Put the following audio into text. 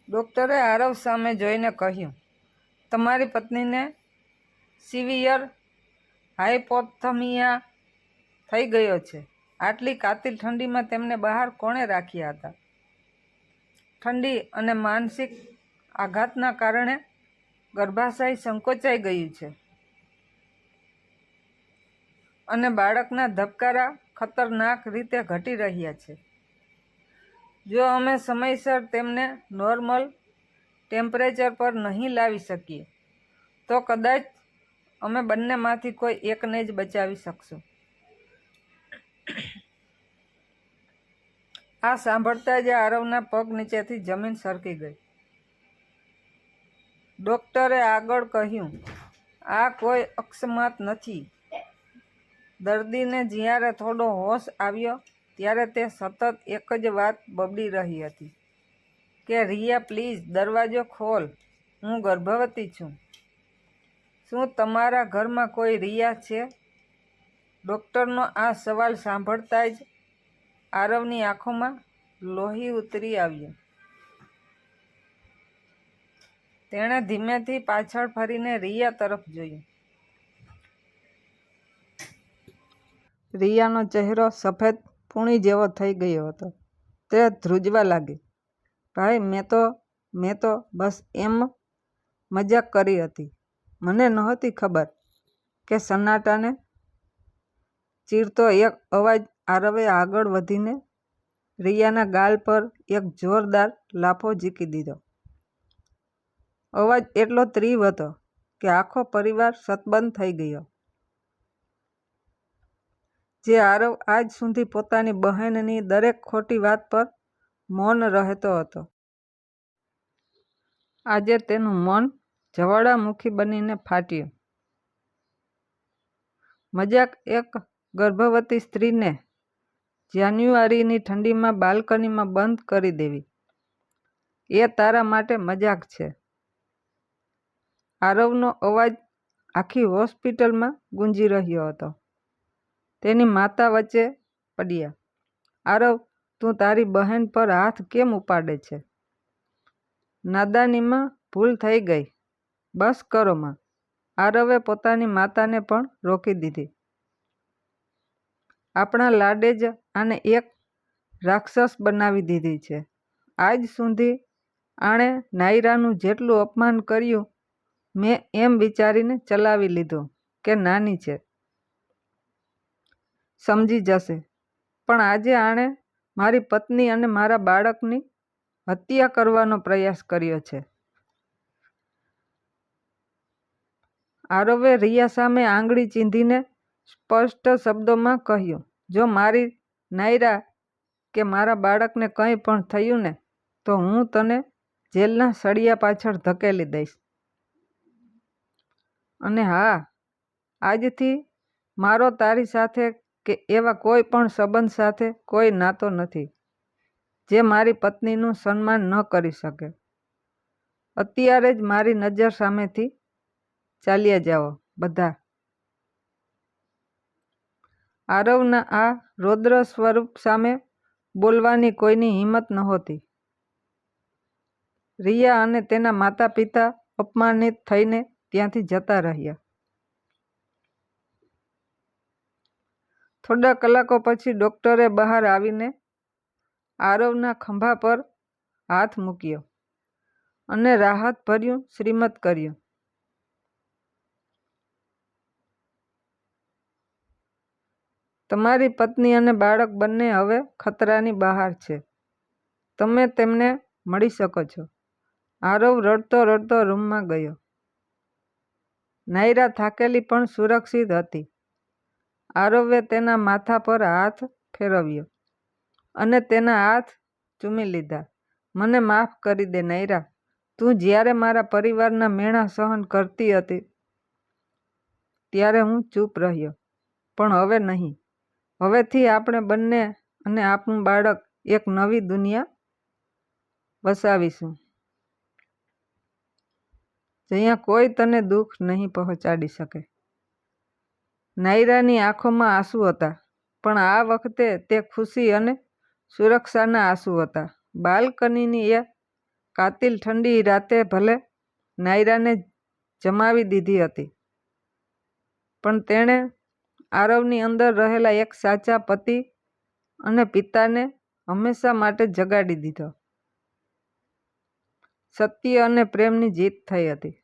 ડૉક્ટરે આરવ સામે જોઈને કહ્યું, તમારી પત્નીને સિવિયર હાઇપોથર્મિયા થઈ ગયો છે. આટલી કાતિલ ઠંડીમાં તેમને બહાર કોણે રાખ્યા હતા? ઠંડી અને માનસિક આઘાતના કારણે ગર્ભાશય સંકોચાઈ ગયું છે અને બાળકના ધબકારા ખતરનાક રીતે ઘટી રહ્યા છે. જો અમે સમયસર તેમને નોર્મલ ટેમ્પરેચર પર નહીં લાવી શકીએ તો કદાચ અમે બંનેમાંથી કોઈ એકને જ બચાવી શકશું. આ સાંભળતા જ આરવના પગ નીચેથી જમીન સરકી ગઈ. ડૉક્ટરે આગળ કહ્યું, આ કોઈ અકસ્માત નથી. દર્દીને જ્યારે થોડો હોશ આવ્યો ત્યારે તે સતત એક જ વાત બબડી રહી હતી કે રિયા, પ્લીઝ દરવાજો ખોલ, હું ગર્ભવતી છું. શું તમારા ઘરમાં કોઈ રિયા છે? ડૉક્ટરનો આ સવાલ સાંભળતા જ આરવની આંખોમાં લોહી ઉતરી આવ્યું. તેણે ધીમેથી પાછળ ફરીને રિયા તરફ જોયું. રિયાનો ચહેરો સફેદ પૂણી જેવો થઈ ગયો હતો. તે ધ્રુજવા લાગી. ભાઈ, મેં તો બસ એમ મજાક કરી હતી. મને નહોતી ખબર કે સન્નાટાને ચીરતો એક અવાજ. આરવે આગળ વધીને રિયાના ગાલ પર એક જોરદાર લાફો ઝીકી દીધો. અવાજ એટલો તીવ્ર હતો કે આખો પરિવાર શતબંધ થઈ ગયો. જે આરવ આજ સુધી પોતાની બહેનની દરેક ખોટી વાત પર મૌન રહેતો હતો, આજે તેનું મૌન જ્વાળામુખી બનીને ફાટ્યું. મજાક એક ગર્ભવતી સ્ત્રીને જાન્યુઆરીની ઠંડીમાં બાલ્કનીમાં બંધ કરી દેવી, એ તારા માટે મજાક છે? આરવનો અવાજ આખી હોસ્પિટલમાં ગુંજી રહ્યો હતો. તેની માતા વચ્ચે પડ્યા. આરવ, તું તારી બહેન પર હાથ કેમ ઉપાડે છે? નાદાનીમાં ભૂલ થઈ ગઈ, બસ કરો માં. આરવે પોતાની માતાને પણ રોકી દીધી. આપણા લાડે જ આને એક રાક્ષસ બનાવી દીધી છે. આજ સુધી આણે નાયરાનું જેટલું અપમાન કર્યું, મેં એમ વિચારીને ચલાવી લીધું કે નાની છે, સમજી જશે. પણ આજે આણે મારી પત્ની અને મારા બાળકની હત્યા કરવાનો પ્રયાસ કર્યો છે. આરવે રિયા સામે આંગળી ચીંધીને સ્પષ્ટ શબ્દોમાં કહ્યું, જો મારી નાયરા કે મારા બાળકને કંઈ પણ થયું ને તો હું તને જેલના સળિયા પાછળ ધકેલી દઈશ. અને હા, આજથી મારો તારી સાથે કે એવા કોઈ પણ સંબંધ સાથે કોઈ નાતો નથી જે મારી પત્નીનું સન્માન ન કરી શકે. અત્યારે જ મારી નજર સામેથી ચાલ્યા જાઓ બધા. આરવના આ રૌદ્ર સ્વરૂપ સામે બોલવાની કોઈની હિંમત નહોતી. રિયા અને તેના માતા પિતા અપમાનિત થઈને ત્યાંથી જતા રહ્યા. થોડા કલાકો પછી ડૉક્ટરે બહાર આવીને આરવના ખભા પર હાથ મૂક્યો અને રાહતભર્યું શ્રીમત કર્યું. તમારી પત્ની અને બાળક બંને હવે ખતરાની બહાર છે. તમે તેમને મળી શકો છો. આરવ રડતો રડતો રૂમમાં ગયો. નાયરા થાકેલી પણ સુરક્ષિત હતી. આરવે તેના માથા પર હાથ ફેરવ્યો અને તેના હાથ ચૂમી લીધા. મને માફ કરી દે નાયરા. તું જ્યારે મારા પરિવારના મેણા સહન કરતી હતી ત્યારે હું ચૂપ રહ્યો, પણ હવે નહીં. હવેથી આપણે બંને અને આપણું બાળક એક નવી દુનિયા વસાવીશું, જ્યાં કોઈ તને દુઃખ નહીં પહોંચાડી શકે. નાયરાની આંખોમાં આંસુ હતા, પણ આ વખતે તે ખુશી અને સુરક્ષાના આંસુ હતા. બાલ્કનીની એ કાતિલ ઠંડી રાતે ભલે નાયરાને જમાવી દીધી હતી, પણ તેણે આરવની અંદર રહેલા એક સાચા પતિ અને પિતાને હંમેશા માટે જગાડી દીધો. સત્ય અને પ્રેમની જીત થઈ હતી.